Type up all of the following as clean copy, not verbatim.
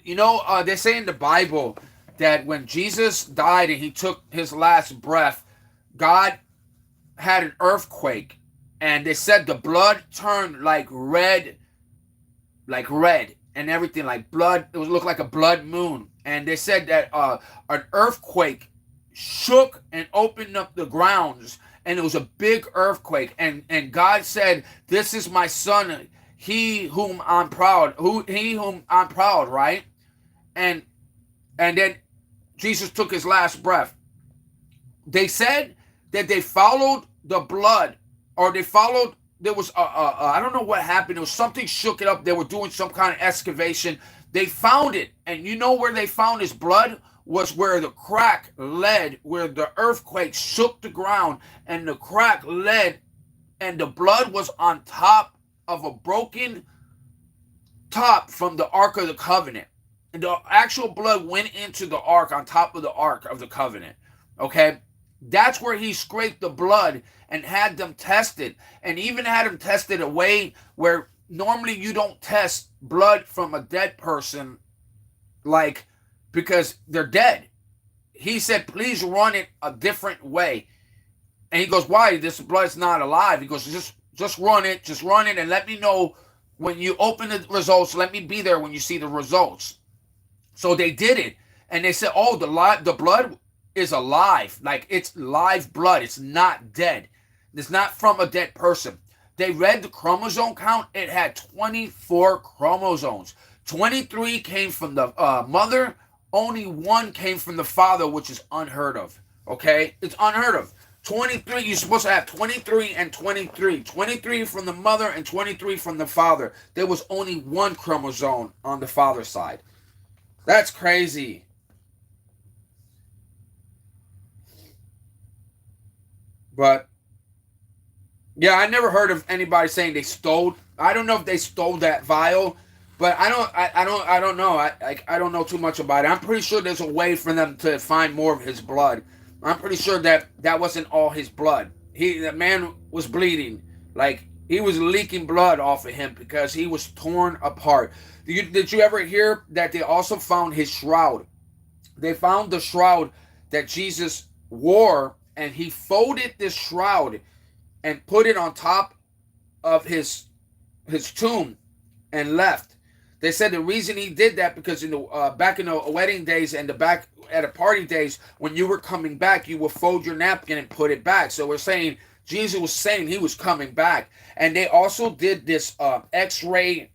They say in the Bible that when Jesus died and he took his last breath, God had an earthquake, and they said the blood turned like red and everything, like blood. It was looked like a blood moon, and they said that an earthquake shook and opened up the grounds, and it was a big earthquake, and God said, "This is my son, he whom I'm proud," right? And and then Jesus took his last breath. They said that they followed the blood, or they followed. There was I don't know what happened. There was something shook it up. They were doing some kind of excavation. They found it, and you know where they found his blood was where the crack led, where the earthquake shook the ground, and the crack led, and the blood was on top of a broken top from the Ark of the Covenant. And the actual blood went into the ark, on top of the Ark of the Covenant. Okay? That's where he scraped the blood and had them tested. And even had them tested a way where normally you don't test blood from a dead person, like, because they're dead. He said, please run it a different way. And he goes, why? This blood's not alive. He goes, just run it, and let me know when you open the results. Let me be there when you see the results. So they did it, and they said, oh, the blood is alive. Like, it's live blood. It's not dead. It's not from a dead person. They read the chromosome count. It had 24 chromosomes. 23 came from the mother. Only one came from the father, which is unheard of. Okay? It's unheard of. 23, you're supposed to have 23 and 23. 23 from the mother and 23 from the father. There was only one chromosome on the father's side. That's crazy. But yeah, I never heard of anybody saying they stole. I don't know if they stole that vial, but I don't know. I don't know too much about it. I'm pretty sure there's a way for them to find more of his blood. I'm pretty sure that that wasn't all his blood. The man was bleeding, like he was leaking blood off of him because he was torn apart. Did you ever hear that they also found his shroud? They found the shroud that Jesus wore, and he folded this shroud and put it on top of his tomb and left. They said the reason he did that because in the back in the wedding days and the back at a party days, when you were coming back, you would fold your napkin and put it back. So we're saying Jesus was saying he was coming back, and they also did this X-ray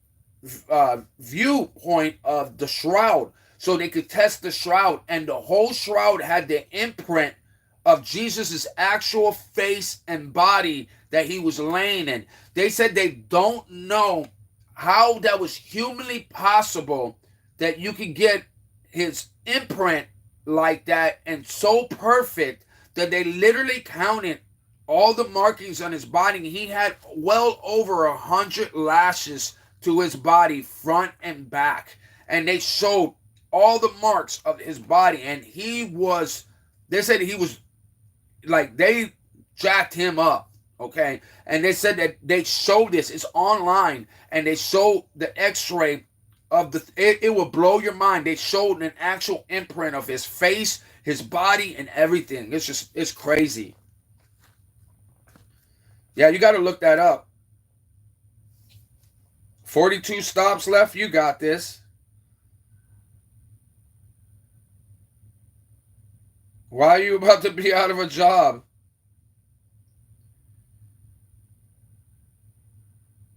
viewpoint of the shroud, so they could test the shroud, and the whole shroud had the imprint of Jesus's actual face and body that he was laying in. They said they don't know how that was humanly possible that you could get his imprint like that and so perfect that they literally counted all the markings on his body. He had well over 100 lashes to his body, front and back, and they showed all the marks of his body. And they said he was like, they jacked him up. Okay, and they said that they showed this. It's online, and they showed the X-ray of it will blow your mind. They showed an actual imprint of his face, his body, and everything. It's crazy. Yeah, you got to look that up. 42 stops left. You got this. Why are you about to be out of a job?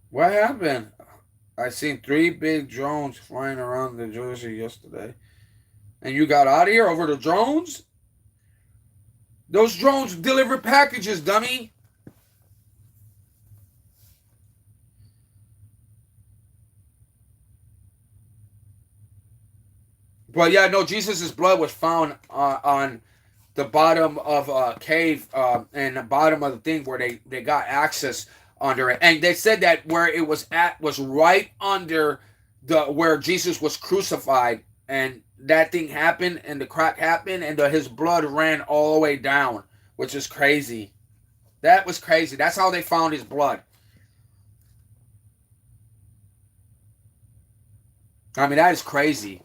What happened? I seen 3 big drones flying around New Jersey yesterday. And you got out of here over the drones? Those drones deliver packages, dummy. But yeah, no, Jesus' blood was found on the bottom of a cave and the bottom of the thing where they got access under it. And they said that where it was at was right under where Jesus was crucified. And that thing happened, and the crack happened, and his blood ran all the way down, which is crazy. That was crazy. That's how they found his blood. I mean, that is crazy.